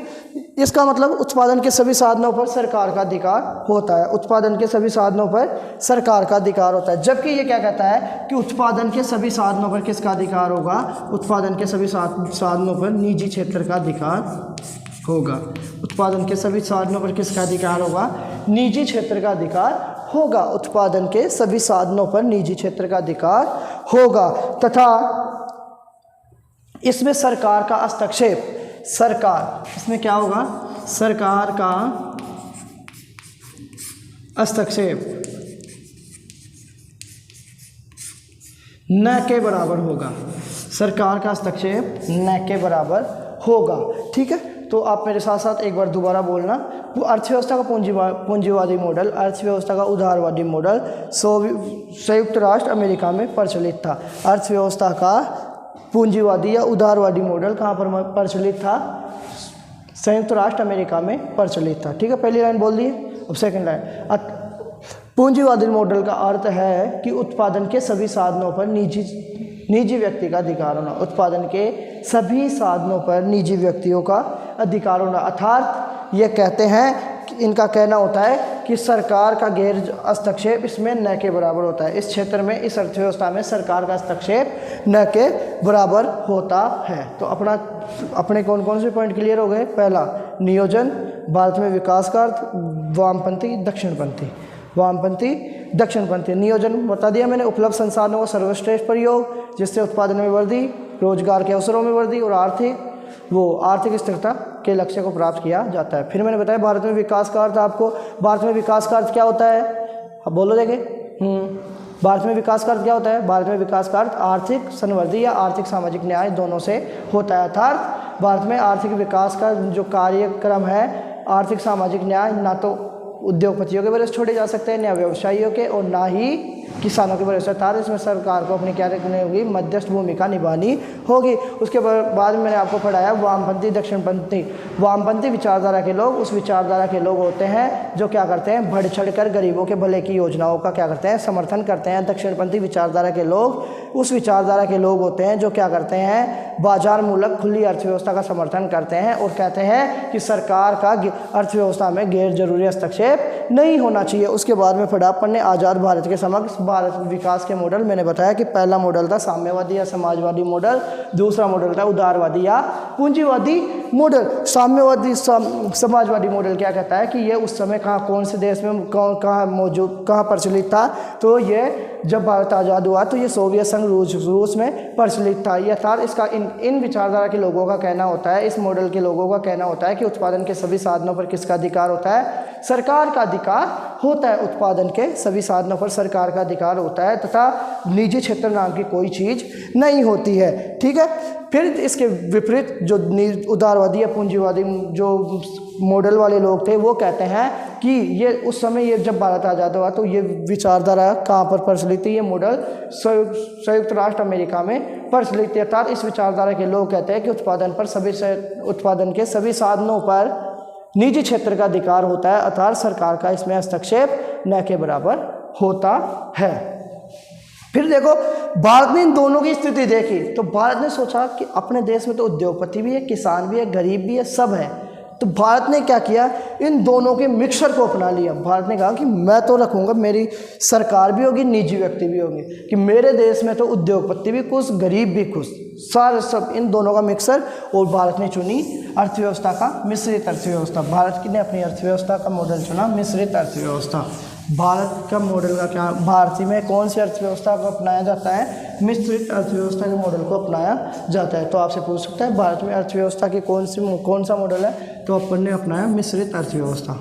इसका मतलब उत्पादन के सभी साधनों पर सरकार का अधिकार होता है। उत्पादन के सभी साधनों पर सरकार का अधिकार होता है। जबकि ये क्या कहता है कि उत्पादन के सभी साधनों पर किसका अधिकार होगा? उत्पादन के सभी साधनों पर निजी क्षेत्र का अधिकार होगा। उत्पादन के सभी साधनों पर किसका अधिकार होगा? निजी क्षेत्र का अधिकार होगा। उत्पादन के सभी साधनों पर निजी क्षेत्र का अधिकार होगा तथा इसमें सरकार का हस्तक्षेप, सरकार, इसमें क्या होगा? सरकार का हस्तक्षेप न के बराबर होगा। सरकार का हस्तक्षेप न के बराबर होगा। ठीक है, तो आप मेरे साथ साथ एक बार दोबारा बोलना। अर्थव्यवस्था का पूंजीवादी मॉडल, अर्थव्यवस्था का उदारवादी मॉडल संयुक्त राष्ट्र अमेरिका में प्रचलित था। अर्थव्यवस्था का पूंजीवादी या उदारवादी मॉडल कहाँ पर प्रचलित था? संयुक्त राष्ट्र अमेरिका में प्रचलित था। ठीक है, पहली लाइन बोल दिए। अब सेकंड लाइन, पूंजीवादी मॉडल का अर्थ है कि उत्पादन के सभी साधनों पर निजी व्यक्ति का अधिकार होना। उत्पादन के सभी साधनों पर निजी व्यक्तियों का अधिकार होना, अर्थात ये कहते हैं, इनका कहना होता है कि सरकार का गैर हस्तक्षेप इसमें न के बराबर होता है। इस क्षेत्र में, इस अर्थव्यवस्था में सरकार का हस्तक्षेप न के बराबर होता है। तो अपने कौन कौन से पॉइंट क्लियर हो गए? पहला, नियोजन, भारत में विकास का अर्थ, वामपंथी दक्षिणपंथी, वामपंथी दक्षिणपंथी। नियोजन बता दिया मैंने, उपलब्ध संसाधनों का सर्वश्रेष्ठ प्रयोग जिससे उत्पादन में वृद्धि, रोजगार के अवसरों में वृद्धि और आर्थिक स्थिरता के लक्ष्य को प्राप्त किया जाता है। फिर मैंने बताया भारत में विकास का अर्थ, आपको भारत में विकास का अर्थ क्या होता है? अब बोलो देखे। भारत में विकास का अर्थ क्या होता है? भारत में विकास का अर्थ आर्थिक संवृद्धि या आर्थिक सामाजिक न्याय दोनों से होता है। अर्थात भारत में आर्थिक विकास का जो कार्यक्रम है, आर्थिक सामाजिक न्याय ना तो उद्योगपतियों के भरोसे छोड़े जा सकते हैं, ना व्यवसायियों के, और ना ही किसानों के भरोसे। अर्थात इसमें सरकार को अपनी क्या रखनी होगी? मध्यस्थ भूमिका निभानी होगी। उसके बाद मैंने आपको पढ़ाया वामपंथी दक्षिणपंथी। वामपंथी विचारधारा के लोग उस विचारधारा के लोग होते हैं जो क्या करते हैं? बढ़ चढ़ कर गरीबों के भले की योजनाओं का क्या करते हैं? समर्थन करते हैं। दक्षिणपंथी विचारधारा के लोग उस विचारधारा के लोग होते हैं जो क्या करते हैं? बाजार मूलक खुली अर्थव्यवस्था का समर्थन करते हैं और कहते हैं कि सरकार का अर्थव्यवस्था में गैर जरूरी हस्तक्षेप नहीं होना चाहिए। उसके बाद में पढ़ा अपन ने आज़ाद भारत के समक्ष भारत विकास के मॉडल। मैंने बताया कि पहला मॉडल था साम्यवादी या समाजवादी मॉडल, दूसरा मॉडल था उदारवादी या पूंजीवादी मॉडल। साम्यवादी समाजवादी मॉडल क्या कहता है कि ये उस समय कौन से देश में कहाँ प्रचलित था? तो ये जब भारत आज़ाद हुआ तो ये सोवियत संघ रूस में प्रचलित था। ये अर्थात इसका इन विचारधारा के लोगों का कहना होता है, इस मॉडल के लोगों का कहना होता है कि उत्पादन के सभी साधनों पर किसका अधिकार होता है? सरकार का अधिकार होता है। उत्पादन के सभी साधनों पर सरकार का अधिकार होता है तथा निजी क्षेत्र नाम की कोई चीज़ नहीं होती है। ठीक है, फिर इसके विपरीत जो उदारवादी या पूंजीवादी जो मॉडल वाले लोग थे वो कहते हैं कि ये उस समय ये जब भारत आज़ाद हुआ तो ये विचारधारा कहाँ पर प्रचलित थी? ये मॉडल संयुक्त राष्ट्र अमेरिका में प्रचलित थी। अर्थात इस विचारधारा के लोग कहते हैं कि उत्पादन के सभी साधनों पर निजी क्षेत्र का अधिकार होता है, अर्थात सरकार का इसमें हस्तक्षेप न के बराबर होता है। फिर देखो, भारत ने इन दोनों की स्थिति देखी तो भारत ने सोचा कि अपने देश में तो उद्योगपति भी है, किसान भी है, गरीब भी है, सब है। तो भारत ने क्या किया? इन दोनों के मिक्सचर को अपना लिया। भारत ने कहा कि मैं तो रखूँगा, मेरी सरकार भी होगी, निजी व्यक्ति भी होंगे, कि मेरे देश में तो उद्योगपति भी खुश, गरीब भी खुश, सारे सब इन दोनों का मिक्सर। और भारत ने चुनी अर्थव्यवस्था का मिश्रित अर्थव्यवस्था। भारत ने अपनी अर्थव्यवस्था का मॉडल चुना मिश्रित अर्थव्यवस्था। भारत का मॉडल का क्या? भारतीय में कौन सी अर्थव्यवस्था को अपनाया जाता है? मिश्रित अर्थव्यवस्था के मॉडल को अपनाया जाता है। तो आपसे पूछ सकता है भारत में अर्थव्यवस्था की कौन सा मॉडल है? तो अपन ने अपनाया मिश्रित अर्थव्यवस्था।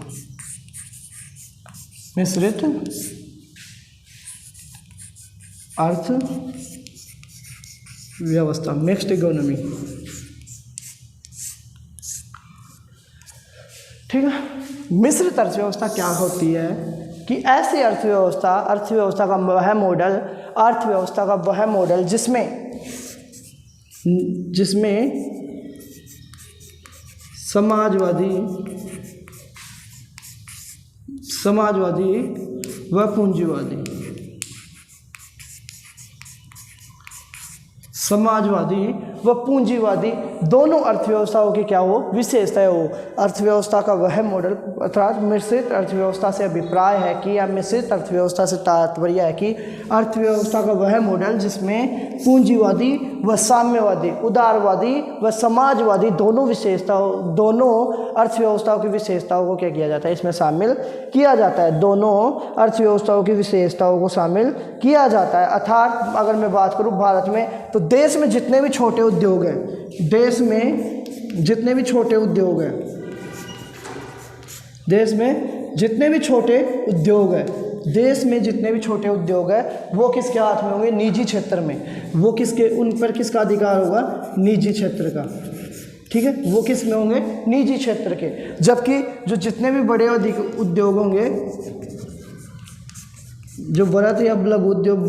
मिश्रित अर्थव्यवस्था, मिक्स्ड इकोनॉमी। ठीक है, मिश्रित अर्थव्यवस्था क्या होती है कि ऐसी अर्थव्यवस्था का वह मॉडल जिसमें समाजवादी व पूंजीवादी व पूंजीवादी दोनों अर्थव्यवस्थाओं की क्या हो, विशेषताएं हो। अर्थव्यवस्था का वह मॉडल अर्थात मिश्रित अर्थव्यवस्था से अभिप्राय है कि या मिश्रित अर्थव्यवस्था से तात्पर्य है कि अर्थव्यवस्था का वह मॉडल जिसमें पूंजीवादी व साम्यवादी, उदारवादी व समाजवादी दोनों अर्थव्यवस्थाओं की विशेषताओं को क्या किया जाता है, इसमें शामिल किया जाता है। दोनों अर्थव्यवस्थाओं की विशेषताओं को शामिल किया जाता है। अर्थात अगर मैं बात करूं भारत में, तो देश में जितने भी छोटे उद्योग हैं, देश में जितने भी छोटे उद्योग हैं, देश में जितने भी छोटे उद्योग हैं, देश में जितने भी छोटे उद्योग हैं वो किसके हाथ में होंगे, निजी क्षेत्र में। वो किसके, उन पर किसका अधिकार होगा, निजी क्षेत्र का। ठीक है, वो किस में होंगे, निजी क्षेत्र के। जबकि जो जितने भी बड़े उद्योग होंगे, जो बृहत या लघु उद्योग,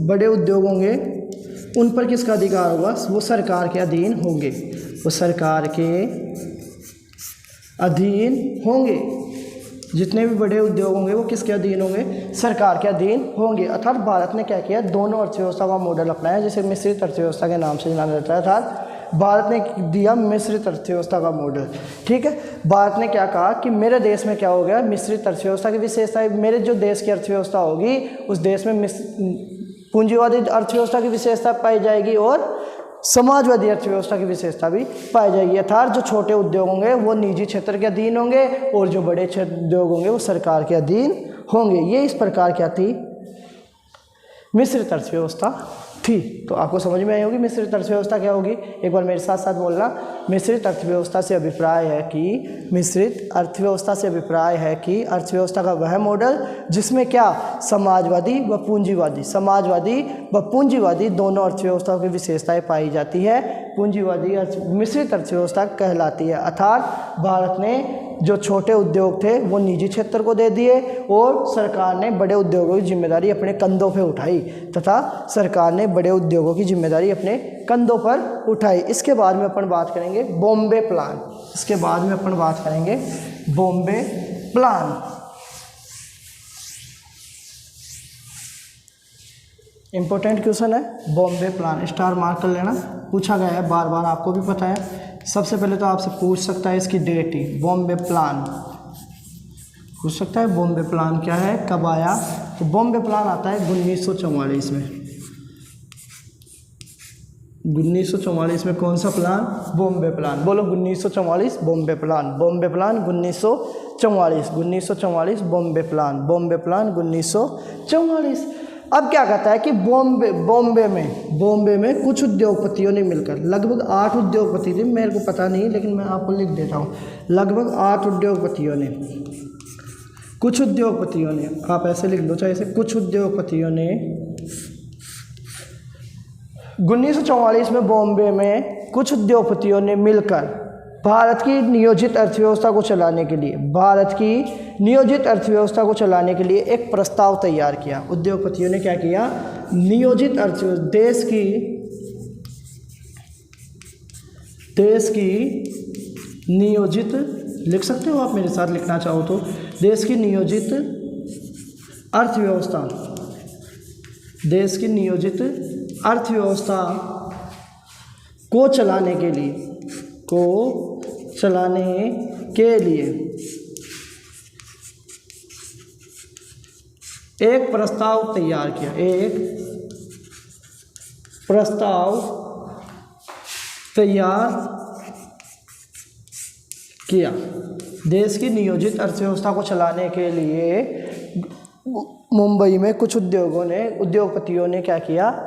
बड़े उद्योग होंगे, उन पर किसका अधिकार होगा, वो सरकार के अधीन होंगे, वो सरकार के अधीन होंगे। जितने भी बड़े उद्योग होंगे वो किसके अधीन होंगे, सरकार के अधीन होंगे। अर्थात भारत ने क्या किया, दोनों अर्थव्यवस्था का मॉडल अपनाया, जिसे मिश्रित अर्थव्यवस्था के नाम से जाना जाता है। अर्थात भारत ने दिया मिश्रित अर्थव्यवस्था का मॉडल। ठीक है, भारत ने क्या कहा कि मेरे देश में क्या हो गया, मिश्रित अर्थव्यवस्था की विशेषता, मेरे जो देश की अर्थव्यवस्था होगी उस देश में पूंजीवादी अर्थव्यवस्था की विशेषता पाई जाएगी और समाजवादी अर्थव्यवस्था की विशेषता भी पाई जाएगी। अर्थात जो छोटे उद्योग होंगे वो निजी क्षेत्र के अधीन होंगे और जो बड़े उद्योग होंगे वो सरकार के अधीन होंगे। ये इस प्रकार क्या थी, मिश्रित अर्थव्यवस्था थी। तो आपको समझ में आई होगी मिश्रित अर्थव्यवस्था क्या होगी। एक बार मेरे साथ साथ बोलना, मिश्रित अर्थव्यवस्था से अभिप्राय है कि, मिश्रित अर्थव्यवस्था से अभिप्राय है कि अर्थव्यवस्था का वह मॉडल जिसमें क्या, समाजवादी व पूंजीवादी, समाजवादी व पूंजीवादी दोनों अर्थव्यवस्थाओं की विशेषताएं पाई जाती है, पूंजीवादी मिश्रित अर्थव्यवस्था कहलाती है। अर्थात भारत ने जो छोटे उद्योग थे वो निजी क्षेत्र को दे दिए और सरकार ने बड़े उद्योगों की जिम्मेदारी अपने कंधों पे उठाई, तथा सरकार ने बड़े उद्योगों की जिम्मेदारी अपने कंधों पर उठाई। इसके बाद में अपन बात करेंगे बॉम्बे प्लान, इसके बाद में अपन बात करेंगे बॉम्बे प्लान। इंपॉर्टेंट क्वेश्चन है बॉम्बे प्लान, स्टार मार्क कर लेना, पूछा गया है बार बार, आपको भी पता है। सबसे पहले तो आपसे पूछ सकता है इसकी डेट ही, बॉम्बे प्लान पूछ सकता है बॉम्बे प्लान क्या है, कब आया। तो बॉम्बे प्लान आता है 1944 में। 1944 में कौन सा प्लान, बॉम्बे प्लान। बोलो 1944 Bombay plan, Bombay plan 1944, 1944 Bombay plan, Bombay plan 1944। अब क्या कहता है कि बॉम्बे में कुछ उद्योगपतियों ने मिलकर, लगभग 8 उद्योगपति थे, मेरे को पता नहीं लेकिन मैं आपको लिख देता हूँ, लगभग 8 उद्योगपतियों ने, कुछ उद्योगपतियों ने, आप ऐसे लिख लो चाहे ऐसे, कुछ उद्योगपतियों ने 1944 में बॉम्बे में कुछ उद्योगपतियों ने मिलकर भारत की नियोजित अर्थव्यवस्था को चलाने के लिए, भारत की नियोजित अर्थव्यवस्था को चलाने के लिए एक प्रस्ताव तैयार किया। उद्योगपतियों ने क्या किया, नियोजित अर्थव्यवस्था, देश की नियोजित, लिख सकते हो आप मेरे साथ लिखना चाहो तो, देश की नियोजित अर्थव्यवस्था, देश की नियोजित अर्थव्यवस्था को चलाने के लिए एक प्रस्ताव तैयार किया, एक प्रस्ताव तैयार किया। देश की नियोजित अर्थव्यवस्था को चलाने के लिए मुंबई में कुछ उद्योगपतियों ने क्या किया,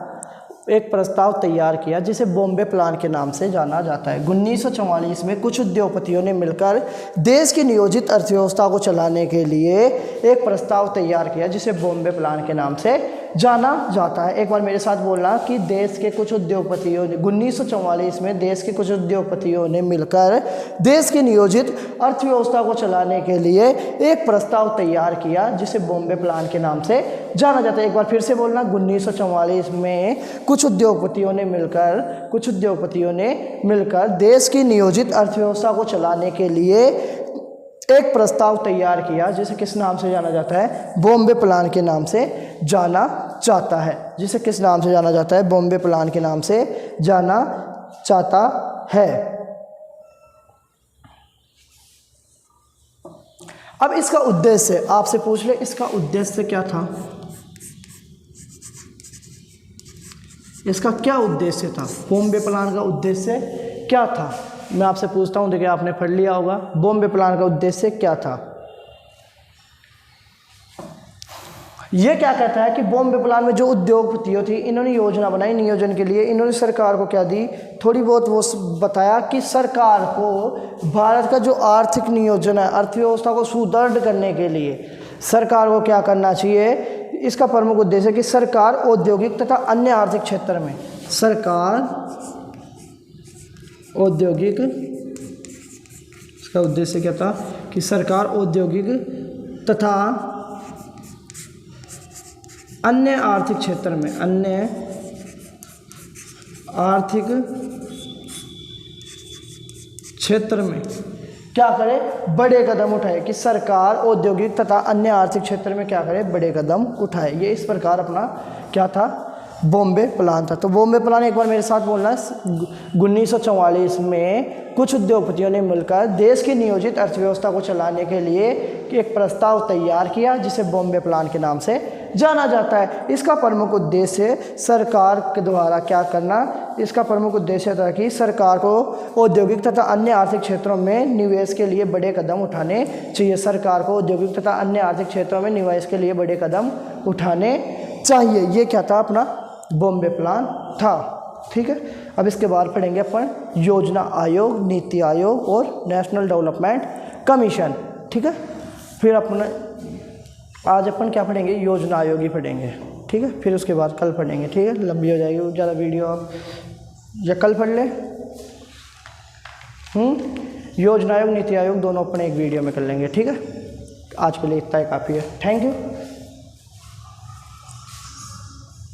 एक प्रस्ताव तैयार किया जिसे बॉम्बे प्लान के नाम से जाना जाता है। 1944 में कुछ उद्योगपतियों ने मिलकर देश की नियोजित अर्थव्यवस्था को चलाने के लिए एक प्रस्ताव तैयार किया जिसे बॉम्बे प्लान के नाम से जाना जाता है। एक बार मेरे साथ बोलना कि देश के कुछ उद्योगपतियों ने 1944 में देश के कुछ उद्योगपतियों ने मिलकर देश की नियोजित अर्थव्यवस्था को चलाने के लिए एक प्रस्ताव तैयार किया जिसे बॉम्बे प्लान के नाम से जाना जाता है। एक बार फिर से बोलना, 1944 में कुछ उद्योगपतियों ने मिलकर देश की नियोजित अर्थव्यवस्था को चलाने के लिए एक प्रस्ताव तैयार किया जिसे किस नाम से जाना जाता है, बॉम्बे प्लान के नाम से जाना जाता है, जिसे किस नाम से जाना जाता है, बॉम्बे प्लान के नाम से जाना चाहता है। अब इसका उद्देश्य आपसे पूछ ले, इसका उद्देश्य क्या था, इसका क्या उद्देश्य था, बॉम्बे प्लान का उद्देश्य क्या था। मैं आपसे पूछता हूं, देखिए आपने पढ़ लिया होगा, बॉम्बे प्लान का उद्देश्य क्या था। ये क्या कहता है कि बॉम्बे प्लान में जो उद्योगपतियों थी, इन्होंने योजना बनाई नियोजन के लिए। इन्होंने सरकार को क्या दी, थोड़ी बहुत वो बताया कि सरकार को भारत का जो आर्थिक नियोजन है, अर्थव्यवस्था को सुदृढ़ करने के लिए सरकार को क्या करना चाहिए। इसका प्रमुख उद्देश्य है कि सरकार औद्योगिक तथा अन्य आर्थिक क्षेत्र में, सरकार औद्योगिक, इसका उद्देश्य क्या था कि सरकार औद्योगिक तथा अन्य आर्थिक क्षेत्र में, अन्य आर्थिक क्षेत्र में क्या करे, बड़े कदम उठाए, कि सरकार औद्योगिक तथा अन्य आर्थिक क्षेत्र में क्या करे, बड़े कदम उठाए। ये इस प्रकार अपना क्या था, बॉम्बे प्लान था। तो बॉम्बे प्लान एक बार मेरे साथ बोलना है, 1944 में कुछ उद्योगपतियों ने मिलकर देश की नियोजित अर्थव्यवस्था को चलाने के लिए एक प्रस्ताव तैयार किया, जिसे बॉम्बे प्लान के नाम से जाना जाता है। इसका प्रमुख उद्देश्य सरकार के द्वारा क्या करना, इसका प्रमुख उद्देश्य था कि सरकार को औद्योगिक तथा अन्य आर्थिक क्षेत्रों में निवेश के लिए बड़े कदम उठाने चाहिए। सरकार को औद्योगिक तथा अन्य आर्थिक क्षेत्रों में निवेश के लिए बड़े कदम उठाने चाहिए। ये क्या था, अपना बॉम्बे प्लान था। ठीक है, अब इसके बाद पढ़ेंगे अपन योजना आयोग, नीति आयोग और नेशनल डेवलपमेंट कमीशन। ठीक है, फिर अपन आज अपन क्या पढ़ेंगे, योजना आयोग ही पढ़ेंगे। ठीक है, फिर उसके बाद कल पढ़ेंगे। ठीक है, लंबी हो जाएगी ज़्यादा वीडियो, आप या कल पढ़ ले। योजना आयोग नीति आयोग दोनों अपन एक वीडियो में कर लेंगे। ठीक है, आज के लिए इतना ही काफ़ी है। Thank you.